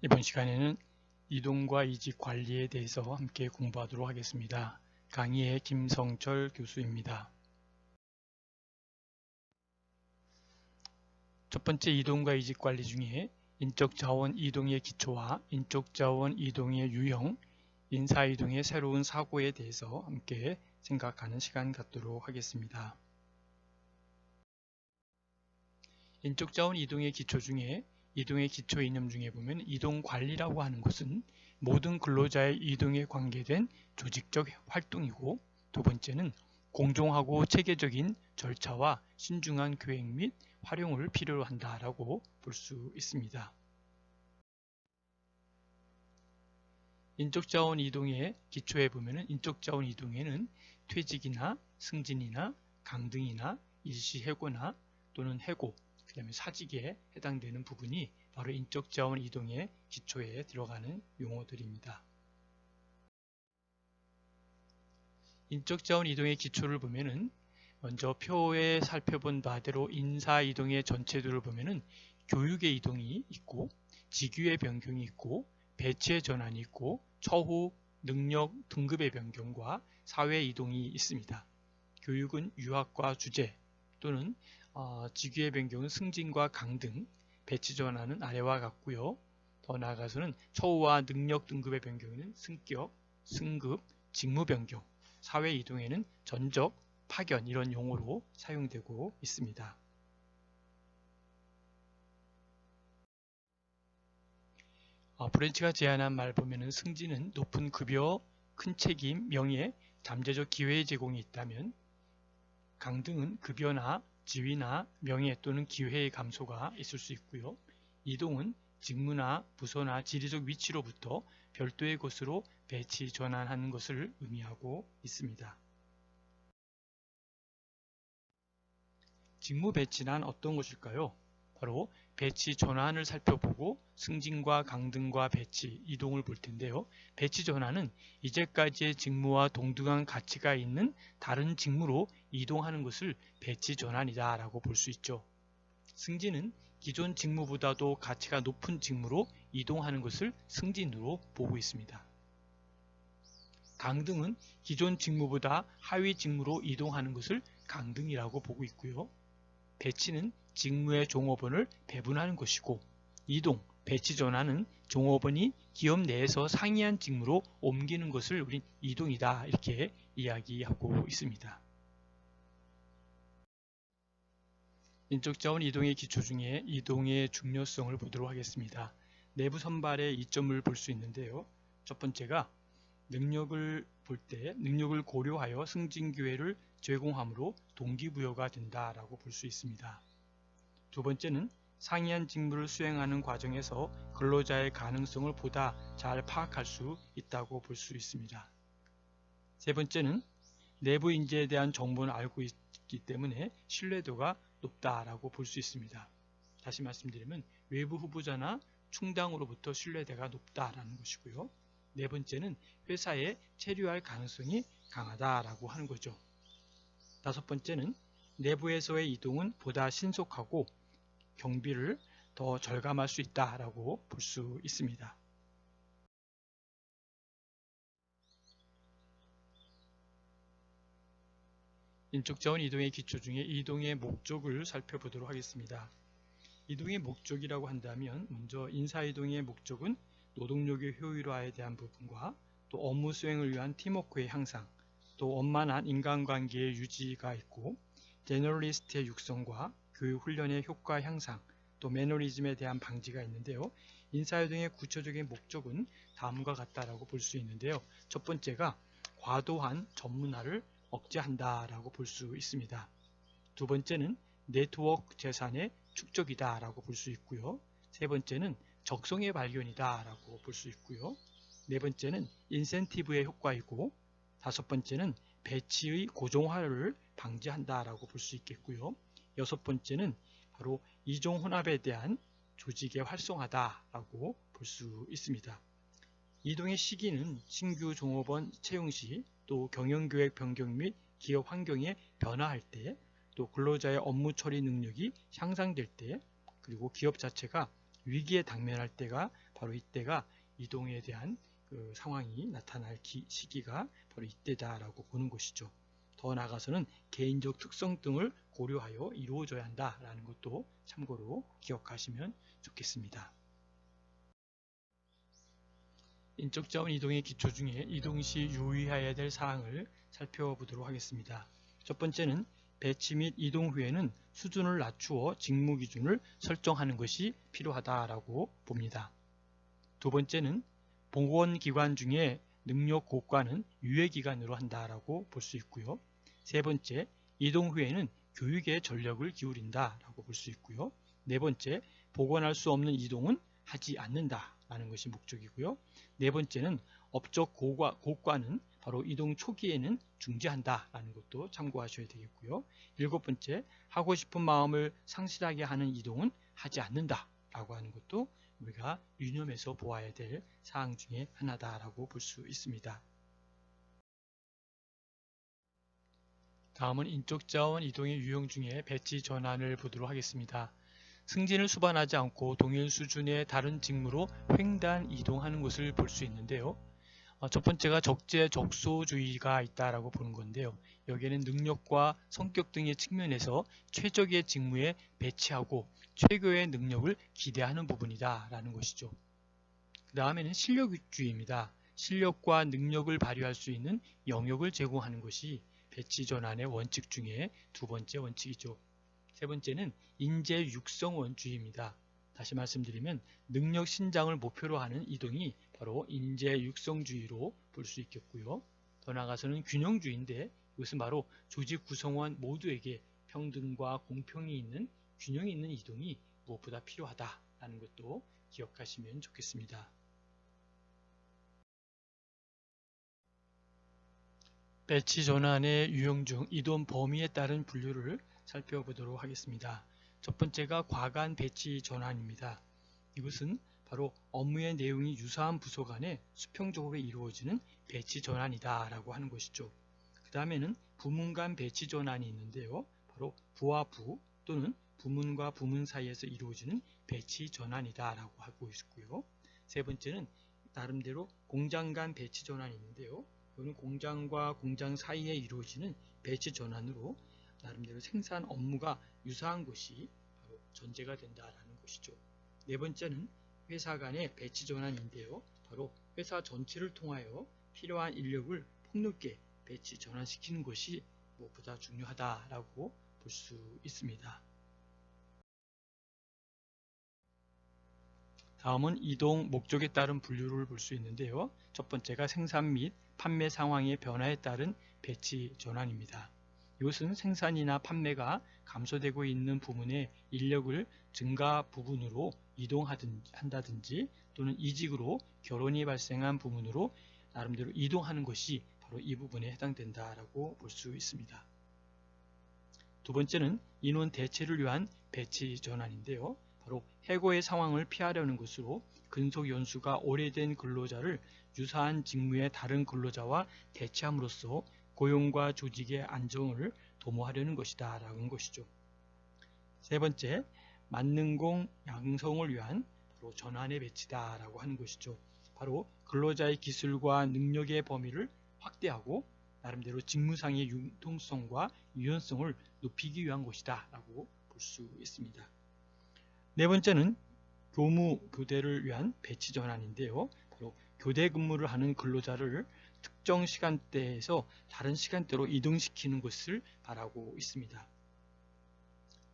이번 시간에는 이동과 이직 관리에 대해서 함께 공부하도록 하겠습니다. 강의의 김성철 교수입니다. 첫 번째, 이동과 이직 관리 중에 인적자원 이동의 기초와 인적자원 이동의 유형, 인사이동의 새로운 사고에 대해서 함께 생각하는 시간 갖도록 하겠습니다. 인적자원 이동의 기초 중에 이동의 기초 이념 중에 보면 이동관리라고 하는 것은 모든 근로자의 이동에 관계된 조직적 활동이고, 두 번째는 공정하고 체계적인 절차와 신중한 계획 및 활용을 필요로 한다라고 볼 수 있습니다. 인적자원 이동의 기초에 보면 인적자원 이동에는 퇴직이나 승진이나 강등이나 일시해고나 또는 해고, 그 다음에 사직에 해당되는 부분이 바로 인적자원 이동의 기초에 들어가는 용어들입니다. 인적자원 이동의 기초를 보면은 먼저 표에 살펴본 바대로 인사이동의 전체들을 보면은 교육의 이동이 있고, 직위의 변경이 있고, 배치의 전환이 있고, 처우, 능력, 등급의 변경과 사회 이동이 있습니다. 교육은 유학과 주재 또는 직위의 변경은 승진과 강등, 배치 전환은 아래와 같고요. 더 나아가서는 처우와 능력 등급의 변경에는 승격, 승급, 직무 변경, 사회 이동에는 전적, 파견 이런 용어로 사용되고 있습니다. 브랜치가 제안한 말 보면은 승진은 높은 급여, 큰 책임, 명예, 잠재적 기회의 제공이 있다면, 강등은 급여나 지위나 명예 또는 기회의 감소가 있을 수 있고요. 이동은 직무나 부서나 지리적 위치로부터 별도의 곳으로 배치 전환하는 것을 의미하고 있습니다. 직무 배치란 어떤 것일까요? 바로 배치 전환을 살펴보고 승진과 강등과 배치, 이동을 볼 텐데요. 배치 전환은 이제까지의 직무와 동등한 가치가 있는 다른 직무로 이동하는 것을 배치 전환이다 라고 볼 수 있죠. 승진은 기존 직무보다도 가치가 높은 직무로 이동하는 것을 승진으로 보고 있습니다. 강등은 기존 직무보다 하위 직무로 이동하는 것을 강등이라고 보고 있고요. 배치는 직무의 종업원을 배분하는 것이고, 이동, 배치 전환은 종업원이 기업 내에서 상이한 직무로 옮기는 것을 우린 이동이다 이렇게 이야기하고 있습니다. 인적자원 이동의 기초 중에 이동의 중요성을 보도록 하겠습니다. 내부 선발의 이점을 볼 수 있는데요. 첫 번째가 능력을 볼 때 능력을 고려하여 승진 기회를 제공함으로 동기부여가 된다라고 볼 수 있습니다. 두 번째는 상이한 직무를 수행하는 과정에서 근로자의 가능성을 보다 잘 파악할 수 있다고 볼 수 있습니다. 세 번째는 내부 인재에 대한 정보를 알고 있기 때문에 신뢰도가 높다라고 볼 수 있습니다. 다시 말씀드리면 외부 후보자나 충당으로부터 신뢰도가 높다라는 것이고요. 네 번째는 회사에 체류할 가능성이 강하다라고 하는 거죠. 다섯 번째는 내부에서의 이동은 보다 신속하고 경비를 더 절감할 수 있다라고 볼 수 있습니다. 인적자원 이동의 기초 중에 이동의 목적을 살펴보도록 하겠습니다. 이동의 목적이라고 한다면 먼저 인사이동의 목적은 노동력의 효율화에 대한 부분과 또 업무 수행을 위한 팀워크의 향상, 또 원만한 인간관계의 유지가 있고, 제너럴리스트의 육성과 교육 훈련의 효과 향상, 또 매너리즘에 대한 방지가 있는데요. 인사이동의 구체적인 목적은 다음과 같다라고 볼 수 있는데요. 첫 번째가 과도한 전문화를 억제한다라고 볼 수 있습니다. 두 번째는 네트워크 재산의 축적이다라고 볼 수 있고요. 세 번째는 적성의 발견이다라고 볼 수 있고요. 네 번째는 인센티브의 효과이고, 다섯 번째는 배치의 고정화를 방지한다라고 볼 수 있겠고요. 여섯 번째는 바로 이종 혼합에 대한 조직의 활성화다라고 볼 수 있습니다. 이동의 시기는 신규 종업원 채용 시, 또 경영계획 변경 및 기업 환경에 변화할 때, 또 근로자의 업무 처리 능력이 향상될 때, 그리고 기업 자체가 위기에 당면할 때가 바로 이때가 이동에 대한 그 상황이 나타날 시기가 바로 이때다라고 보는 것이죠. 더 나아가서는 개인적 특성 등을 고려하여 이루어져야 한다라는 것도 참고로 기억하시면 좋겠습니다. 인적 자원 이동의 기초 중에 이동 시 유의해야 될 사항을 살펴보도록 하겠습니다. 첫 번째는 배치 및 이동 후에는 수준을 낮추어 직무 기준을 설정하는 것이 필요하다라고 봅니다. 두 번째는 보건기관 중에 능력 고과는 유예기간으로 한다라고 볼 수 있고요. 세 번째, 이동 후에는 교육에 전력을 기울인다라고 볼 수 있고요. 네 번째, 복원할 수 없는 이동은 하지 않는다라는 것이 목적이고요. 네 번째는 업적 고과는 바로 이동 초기에는 중지한다라는 것도 참고하셔야 되겠고요. 일곱 번째, 하고 싶은 마음을 상실하게 하는 이동은 하지 않는다라고 하는 것도 우리가 유념해서 보아야 될 사항 중에 하나다라고 볼 수 있습니다. 다음은 인적 자원 이동의 유형 중에 배치 전환을 보도록 하겠습니다. 승진을 수반하지 않고 동일 수준의 다른 직무로 횡단 이동하는 것을 볼 수 있는데요. 첫 번째가 적재적소주의가 있다라고 보는 건데요. 여기에는 능력과 성격 등의 측면에서 최적의 직무에 배치하고 최고의 능력을 기대하는 부분이다 라는 것이죠. 그 다음에는 실력주의입니다. 실력과 능력을 발휘할 수 있는 영역을 제공하는 것이 배치 전환의 원칙 중에 두 번째 원칙이죠. 세 번째는 인재 육성원주의입니다. 다시 말씀드리면 능력 신장을 목표로 하는 이동이 바로 인재 육성주의로 볼 수 있겠고요. 더 나아가서는 균형주의인데 이것은 바로 조직 구성원 모두에게 평등과 공평이 있는 균형이 있는 이동이 무엇보다 필요하다라는 것도 기억하시면 좋겠습니다. 배치 전환의 유형 중 이동 범위에 따른 분류를 살펴보도록 하겠습니다. 첫 번째가 과간 배치 전환입니다. 이것은 바로 업무의 내용이 유사한 부서 간에 수평적으로 이루어지는 배치 전환이다 라고 하는 것이죠. 그 다음에는 부문 간 배치 전환이 있는데요. 바로 부와 부 또는 부문과 부문 사이에서 이루어지는 배치 전환이다 라고 하고 있고요. 세 번째는 나름대로 공장 간 배치 전환이 있는데요. 이거는 공장과 공장 사이에 이루어지는 배치 전환으로 나름대로 생산 업무가 유사한 것이 바로 전제가 된다라는 것이죠. 네 번째는 회사 간의 배치 전환인데요. 바로 회사 전체를 통하여 필요한 인력을 폭넓게 배치 전환시키는 것이 무엇보다 중요하다라고 볼 수 있습니다. 다음은 이동 목적에 따른 분류를 볼 수 있는데요. 첫 번째가 생산 및 판매 상황의 변화에 따른 배치 전환입니다. 이것은 생산이나 판매가 감소되고 있는 부문의 인력을 증가 부분으로 이동한다든지 또는 이직으로 결혼이 발생한 부문으로 나름대로 이동하는 것이 바로 이 부분에 해당된다라고 볼 수 있습니다. 두 번째는 인원 대체를 위한 배치 전환인데요. 바로 해고의 상황을 피하려는 것으로 근속 연수가 오래된 근로자를 유사한 직무의 다른 근로자와 대체함으로써 고용과 조직의 안정을 도모하려는 것이다 라는 것이죠. 세 번째, 만능공 양성을 위한 바로 전환의 배치다 라고 하는 것이죠. 바로 근로자의 기술과 능력의 범위를 확대하고 나름대로 직무상의 융통성과 유연성을 높이기 위한 것이다 라고 볼 수 있습니다. 네 번째는 교대를 위한 배치 전환인데요. 바로 교대 근무를 하는 근로자를 특정 시간대에서 다른 시간대로 이동시키는 것을 말하고 있습니다.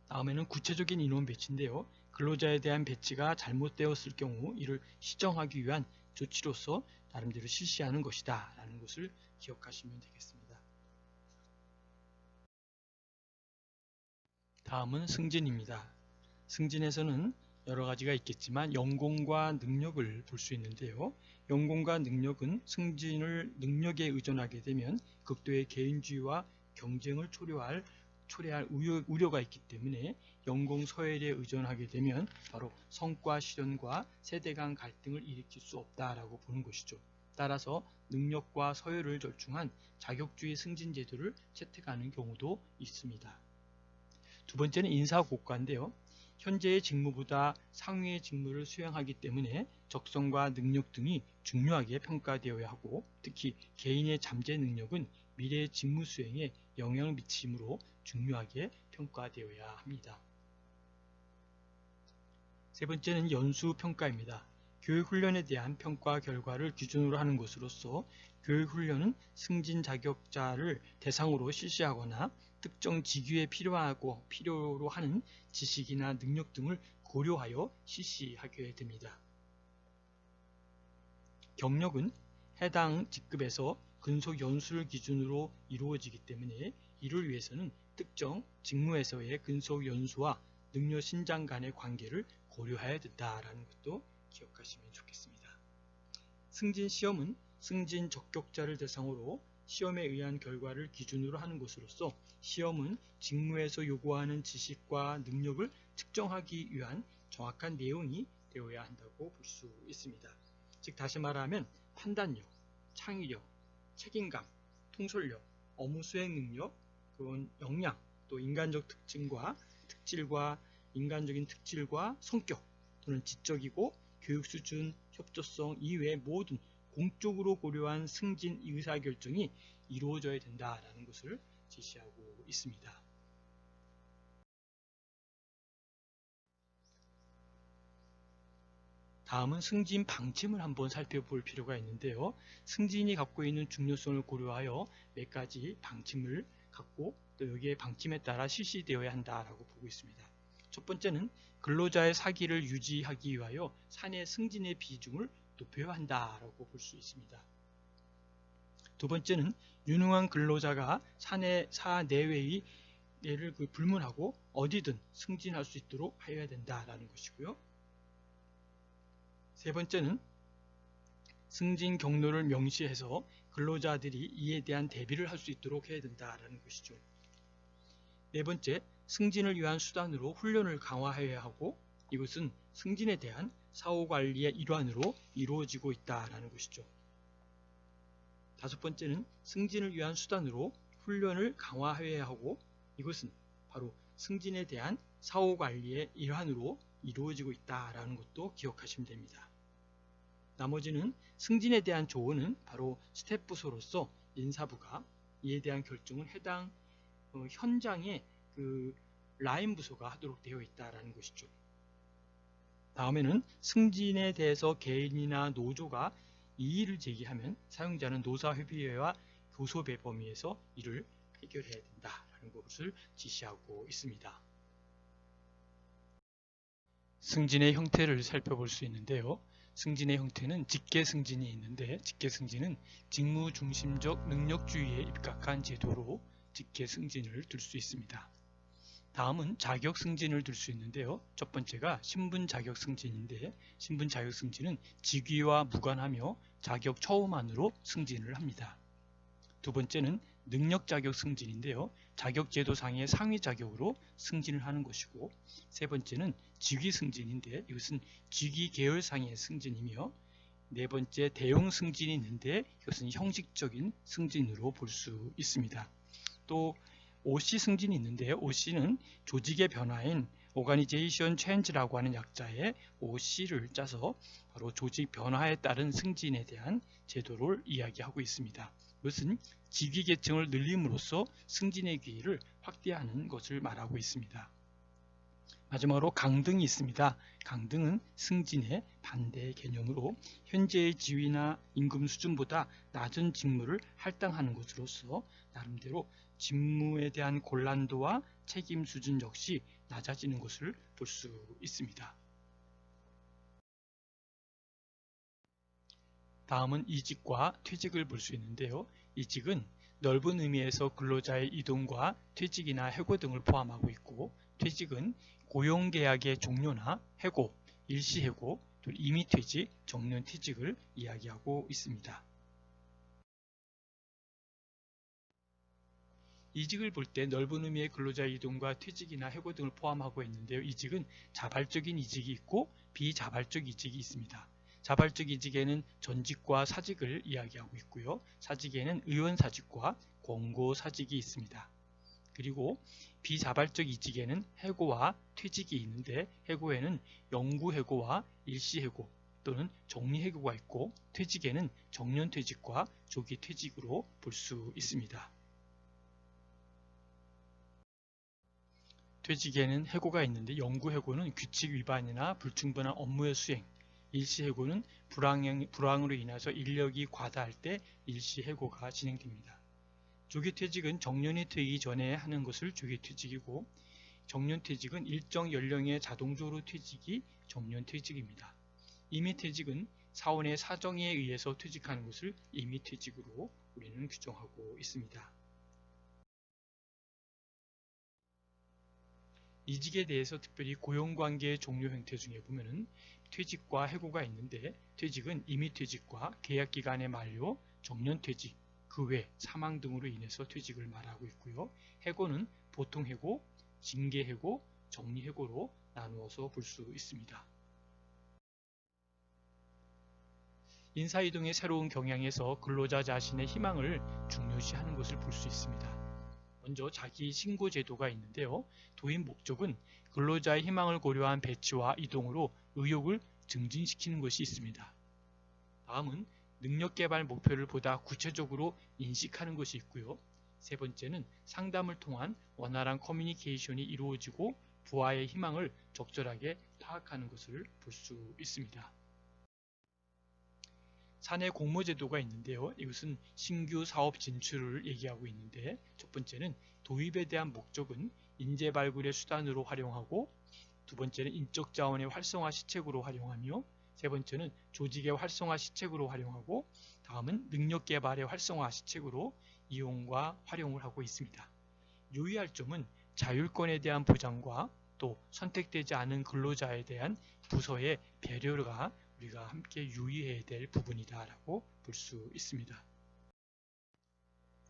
다음에는 구체적인 인원 배치인데요. 근로자에 대한 배치가 잘못되었을 경우 이를 시정하기 위한 조치로서 나름대로 실시하는 것이다 라는 것을 기억하시면 되겠습니다. 다음은 승진입니다. 승진에서는 여러 가지가 있겠지만 연공과 능력을 볼 수 있는데요. 연공과 능력은 승진을 능력에 의존하게 되면 극도의 개인주의와 경쟁을 초래할 우려가 있기 때문에 연공 서열에 의존하게 되면 바로 성과 실현과 세대 간 갈등을 일으킬 수 없다라고 보는 것이죠. 따라서 능력과 서열을 절충한 자격주의 승진 제도를 채택하는 경우도 있습니다. 두 번째는 인사고과인데요. 현재의 직무보다 상위의 직무를 수행하기 때문에 적성과 능력 등이 중요하게 평가되어야 하고, 특히 개인의 잠재 능력은 미래의 직무 수행에 영향을 미치므로 중요하게 평가되어야 합니다. 세 번째는 연수평가입니다. 교육훈련에 대한 평가 결과를 기준으로 하는 것으로서 교육훈련은 승진 자격자를 대상으로 실시하거나 특정 직위에 필요로 하는 지식이나 능력 등을 고려하여 실시하게 됩니다. 경력은 해당 직급에서 근속 연수를 기준으로 이루어지기 때문에 이를 위해서는 특정 직무에서의 근속 연수와 능력 신장 간의 관계를 고려해야 된다라는 것도 기억하시면 좋겠습니다. 승진 시험은 승진 적격자를 대상으로 시험에 의한 결과를 기준으로 하는 것으로서 시험은 직무에서 요구하는 지식과 능력을 측정하기 위한 정확한 내용이 되어야 한다고 볼 수 있습니다. 즉 다시 말하면 판단력, 창의력, 책임감, 통솔력, 업무 수행 능력, 그건 역량, 또 인간적 특질과 인간적인 특질과 성격 또는 지적이고 교육 수준, 협조성 이외의 모든 공적으로 고려한 승진 의사결정이 이루어져야 된다라는 것을 제시하고 있습니다. 다음은 승진 방침을 한번 살펴볼 필요가 있는데요. 승진이 갖고 있는 중요성을 고려하여 몇 가지 방침을 갖고 또 여기에 방침에 따라 실시되어야 한다라고 보고 있습니다. 첫 번째는 근로자의 사기를 유지하기 위하여 사내 승진의 비중을 높여야 한다라고 볼 수 있습니다. 두 번째는 유능한 근로자가 사내외의 예를 불문하고 어디든 승진할 수 있도록 하여야 된다라는 것이고요. 세 번째는 승진 경로를 명시해서 근로자들이 이에 대한 대비를 할 수 있도록 해야 된다라는 것이죠. 네 번째, 승진을 위한 수단으로 훈련을 강화해야 하고 이것은 승진에 대한 사후관리의 일환으로 이루어지고 있다라는 것이죠. 다섯 번째는 승진을 위한 수단으로 훈련을 강화해야 하고 이것은 바로 승진에 대한 사후관리의 일환으로 이루어지고 있다라는 것도 기억하시면 됩니다. 나머지는 승진에 대한 조언은 바로 스텝 부서로서 인사부가 이에 대한 결정을 해당 현장의 라인 부서가 하도록 되어 있다라는 것이죠. 다음에는 승진에 대해서 개인이나 노조가 이의를 제기하면 사용자는 노사협의회와 교섭의 범위에서 이를 해결해야 된다라는 것을 지시하고 있습니다. 승진의 형태를 살펴볼 수 있는데요. 승진의 형태는 직계승진이 있는데 직계승진은 직무중심적 능력주의에 입각한 제도로 직계승진을 들 수 있습니다. 다음은 자격승진을 들 수 있는데요. 첫 번째가 신분자격승진인데 신분자격승진은 직위와 무관하며 자격 처우만으로 승진을 합니다. 두 번째는 능력자격승진인데요. 자격제도상의 상위 자격으로 승진을 하는 것이고 세 번째는 직위승진인데 이것은 직위 계열상의 승진이며 네 번째 대용승진이 있는데 이것은 형식적인 승진으로 볼 수 있습니다. 또 OC 승진이 있는데 OC는 조직의 변화인 Organization Change라고 하는 약자의 OC를 짜서 바로 조직 변화에 따른 승진에 대한 제도를 이야기하고 있습니다. 이것은 직위 계층을 늘림으로써 승진의 기회를 확대하는 것을 말하고 있습니다. 마지막으로 강등이 있습니다. 강등은 승진의 반대 개념으로 현재의 지위나 임금 수준보다 낮은 직무를 할당하는 것으로서 나름대로 직무에 대한 곤란도와 책임 수준 역시 낮아지는 것을 볼 수 있습니다. 다음은 이직과 퇴직을 볼 수 있는데요. 이직은 넓은 의미에서 근로자의 이동과 퇴직이나 해고 등을 포함하고 있고 퇴직은 고용계약의 종료나 해고, 일시해고, 임의퇴직, 정년퇴직을 이야기하고 있습니다. 이직을 볼 때 넓은 의미의 근로자의 이동과 퇴직이나 해고 등을 포함하고 있는데요. 이직은 자발적인 이직이 있고 비자발적 이직이 있습니다. 자발적 이직에는 전직과 사직을 이야기하고 있고요. 사직에는 의원사직과 공고사직이 있습니다. 그리고 비자발적 이직에는 해고와 퇴직이 있는데 해고에는 영구해고와 일시해고 또는 정리해고가 있고 퇴직에는 정년퇴직과 조기퇴직으로 볼 수 있습니다. 퇴직에는 해고가 있는데 영구해고는 규칙 위반이나 불충분한 업무의 수행, 일시해고는 불황으로 인해서 인력이 과다할 때 일시해고가 진행됩니다. 조기퇴직은 정년이 되기 전에 하는 것을 조기퇴직이고 정년퇴직은 일정 연령에 자동적으로 퇴직이 정년퇴직입니다. 임의퇴직은 사원의 사정에 의해서 퇴직하는 것을 임의퇴직으로 우리는 규정하고 있습니다. 이직에 대해서 특별히 고용관계의 종료 형태 중에 보면은 퇴직과 해고가 있는데 퇴직은 임의퇴직과 계약기간의 만료, 정년퇴직, 그 외 사망 등으로 인해서 퇴직을 말하고 있고요. 해고는 보통해고, 징계해고, 정리해고로 나누어서 볼 수 있습니다. 인사이동의 새로운 경향에서 근로자 자신의 희망을 중요시하는 것을 볼 수 있습니다. 먼저 자기 신고 제도가 있는데요. 도입 목적은 근로자의 희망을 고려한 배치와 이동으로 의욕을 증진시키는 것이 있습니다. 다음은 능력개발 목표를 보다 구체적으로 인식하는 것이 있고요. 세 번째는 상담을 통한 원활한 커뮤니케이션이 이루어지고 부하의 희망을 적절하게 파악하는 것을 볼 수 있습니다. 사내 공모제도가 있는데요. 이것은 신규 사업 진출을 얘기하고 있는데 첫 번째는 도입에 대한 목적은 인재 발굴의 수단으로 활용하고 두 번째는 인적 자원의 활성화 시책으로 활용하며 세 번째는 조직의 활성화 시책으로 활용하고 다음은 능력 개발의 활성화 시책으로 이용과 활용을 하고 있습니다. 유의할 점은 자율권에 대한 보장과 또 선택되지 않은 근로자에 대한 부서의 배려가 우리가 함께 유의해야 될 부분이다 라고 볼 수 있습니다.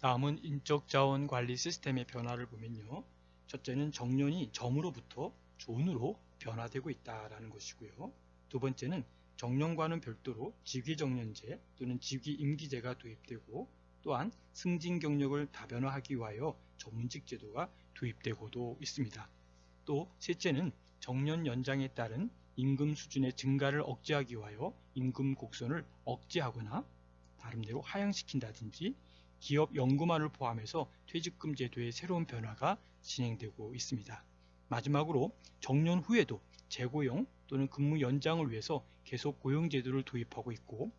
다음은 인적 자원 관리 시스템의 변화를 보면요. 첫째는 정년이 점으로부터 존으로 변화되고 있다라는 것이고요. 두 번째는 정년과는 별도로 직위정년제 또는 직위임기제가 도입되고 또한 승진 경력을 다변화하기 위하여 전문직 제도가 도입되고도 있습니다. 또 셋째는 정년 연장에 따른 임금 수준의 증가를 억제하기 위하여 임금 곡선을 억제하거나 나름대로 하향시킨다든지 기업 연금화를 포함해서 퇴직금 제도의 새로운 변화가 진행되고 있습니다. 마지막으로 정년 후에도 재고용 또는 근무 연장을 위해서 계속 고용 제도를 도입하고 있고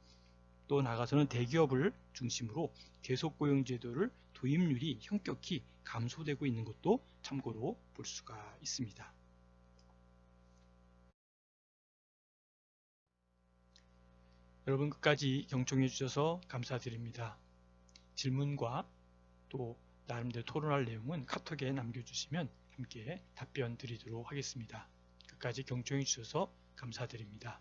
또 나아가서는 대기업을 중심으로 계속 고용 제도를 도입률이 현격히 감소되고 있는 것도 참고로 볼 수가 있습니다. 여러분 끝까지 경청해 주셔서 감사드립니다. 질문과 또 나름대로 토론할 내용은 카톡에 남겨주시면 함께 답변 드리도록 하겠습니다. 끝까지 경청해 주셔서 감사드립니다.